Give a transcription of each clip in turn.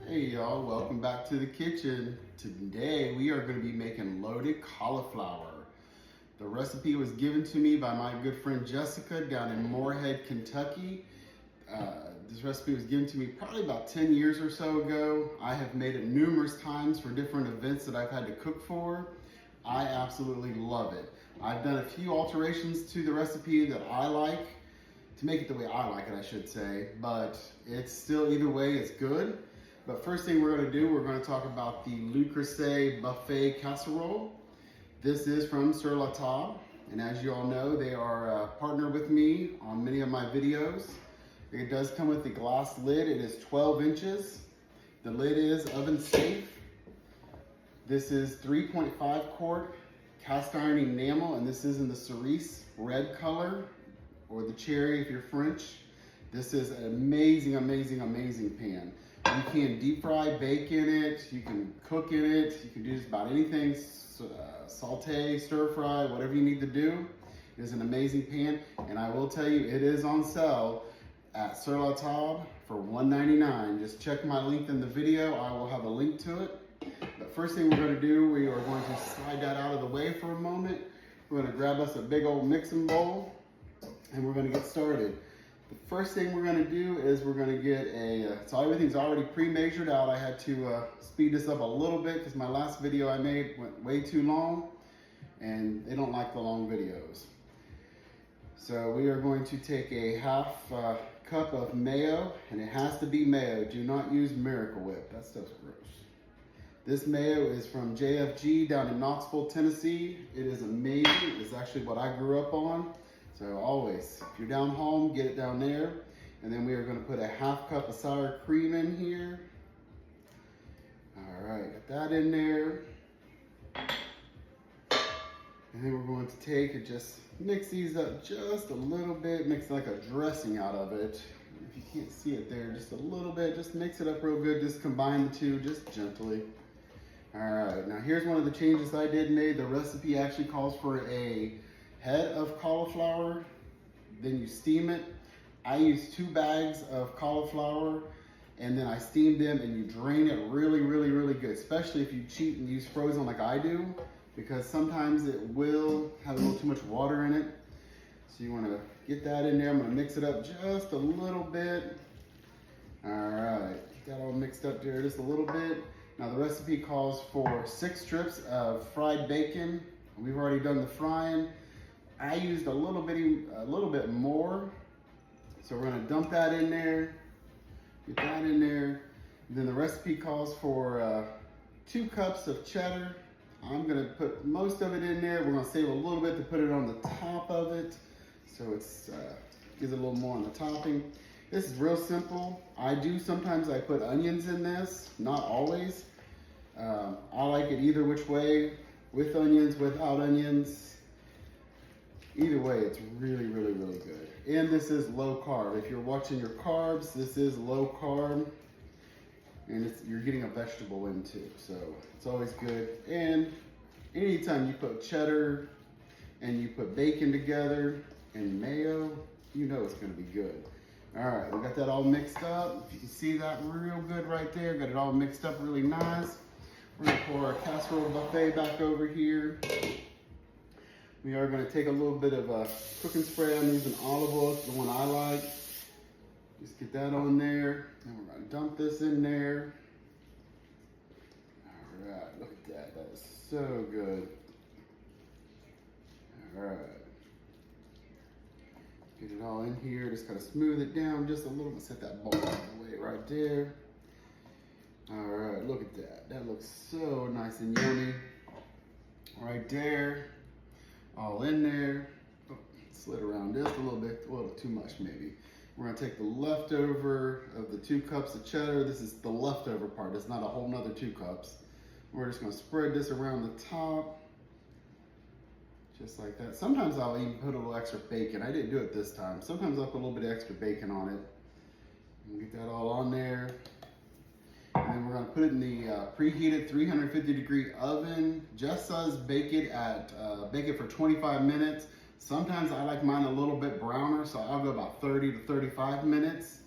Hey y'all, welcome back to the kitchen. Today we are going to be making loaded cauliflower. The recipe was given to me by my good friend Jessica down in Moorhead, Kentucky. This recipe was given to me probably about 10 years or so ago. I have made it numerous times for different events that I've had to cook for. I absolutely love it. I've done a few alterations to the recipe that I like, to make it the way I like it, I should say, but it's still, either way, it's good. But first thing we're going to do, we're going to talk about the Le Creuset Buffet Casserole. This is from Sur La Table, and as you all know, they are a partner with me on many of my videos. It does come with the glass lid. It is 12 inches. The lid is oven safe. This is 3.5 quart cast iron enamel, and this is in the cerise red color, or the cherry if you're French. This is an amazing, amazing, amazing pan. You can deep fry, bake in it, you can cook in it, you can do just about anything, saute, stir fry, whatever you need to do. It is an amazing pan, and I will tell you, it is on sale at Sur La Table for $1.99. Just check my link in the video, I will have a link to it. But first thing we're going to do, we are going to slide that out of the way for a moment. We're going to grab us a big old mixing bowl, and we're going to get started. The first thing we're going to do is we're going to get so everything's already pre-measured out. I had to speed this up a little bit because my last video I made went way too long, and they don't like the long videos. So we are going to take a half cup of mayo, and it has to be mayo. Do not use Miracle Whip. That stuff's gross. This mayo is from JFG down in Knoxville, Tennessee. It is amazing. It's actually what I grew up on. So always, if you're down home, get it down there. And then we are going to put a half cup of sour cream in here. All right, got that in there. And then we're going to take and just mix these up just a little bit, mix like a dressing out of it. If you can't see it there, just a little bit, just mix it up real good. Just combine the two, just gently. All right, now here's one of the changes I did make. The recipe actually calls for a head of cauliflower, then you steam it. I use 2 bags of cauliflower, and then I steam them, and you drain it really, really, really good, especially if you cheat and use frozen like I do, because sometimes it will have a little too much water in it. So you want to get that in there. I'm going to mix it up just a little bit. All right, get that all mixed up there just a little bit. Now the recipe calls for 6 strips of fried bacon. We've already done the frying. I used a little bit more. So we're gonna dump that in there, get that in there. And then the recipe calls for 2 cups of cheddar. I'm gonna put most of it in there. We're gonna save a little bit to put it on the top of it. So it's gives it a little more on the topping. This is real simple. Sometimes I put onions in this, not always. I like it either which way, with onions, without onions. Either way, it's really, really, really good. And this is low carb. If you're watching your carbs, this is low carb. And you're getting a vegetable in too, so it's always good. And anytime you put cheddar and you put bacon together and mayo, you know it's gonna be good. All right, we got that all mixed up. If you can see that real good right there, got it all mixed up really nice. We're gonna pour our casserole buffet back over here. We are going to take a little bit of cooking spray. I'm using olive oil, it's the one I like. Just get that on there. And we're going to dump this in there. All right, look at that. That is so good. All right. Get it all in here. Just kind of smooth it down just a little bit. Set that bowl out of the way right there. All right, look at that. That looks so nice and yummy. Right there. All in there. Oh, slid around just a little bit, a little too much maybe. We're gonna take the leftover of the 2 cups of cheddar. This is the leftover part, it's not a whole nother 2 cups. We're just gonna spread this around the top, just like that. Sometimes I'll even put a little extra bacon. I didn't do it this time. Sometimes I'll put a little bit of extra bacon on it. And get that all on there. And then we're gonna put it in the preheated 350-degree oven. Jess says bake it for 25 minutes. Sometimes I like mine a little bit browner, so I'll go about 30 to 35 minutes.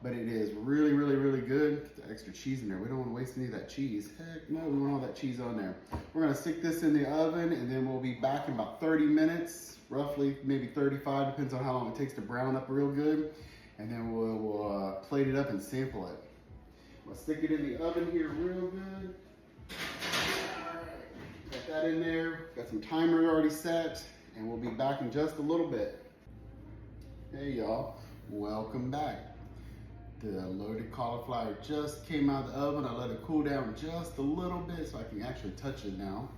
but it is really, really, really good. extra cheese in there. We don't want to waste any of that cheese. Heck no, we want all that cheese on there. We're gonna stick this in the oven and then we'll be back in about 30 minutes, roughly, maybe 35, depends on how long it takes to brown up real good. And then we'll plate it up and sample it. We'll stick it in the oven here real good. All right, got that in there. Got some timer already set and we'll be back in just a little bit. Hey y'all, welcome back. The loaded cauliflower just came out of the oven. I let it cool down just a little bit so I can actually touch it now.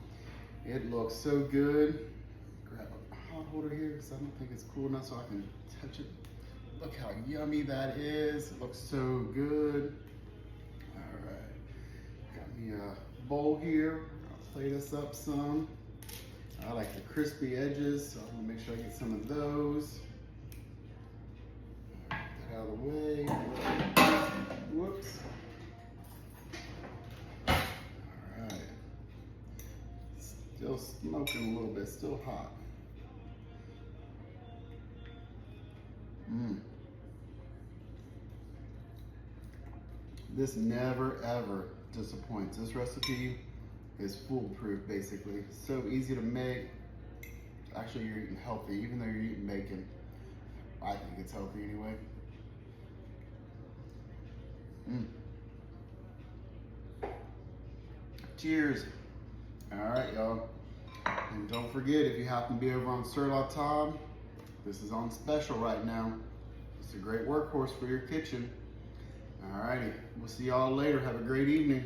It looks so good. Grab a hot holder here because I don't think it's cool enough so I can touch it. Look how yummy that is. It looks so good. All right, got me a bowl here. I'll plate us up some. I like the crispy edges, so I'm gonna make sure I get some of those. Out of the way. Whoops. All right. Still smoking a little bit, still hot. This never ever disappoints. This recipe is foolproof basically. So easy to make. Actually, you're eating healthy, even though you're eating bacon. I think it's healthy anyway. Cheers. All right, y'all. And don't forget, if you happen to be over on Sur La Table, this is on special right now. It's a great workhorse for your kitchen. All righty, we'll see y'all later. Have a great evening.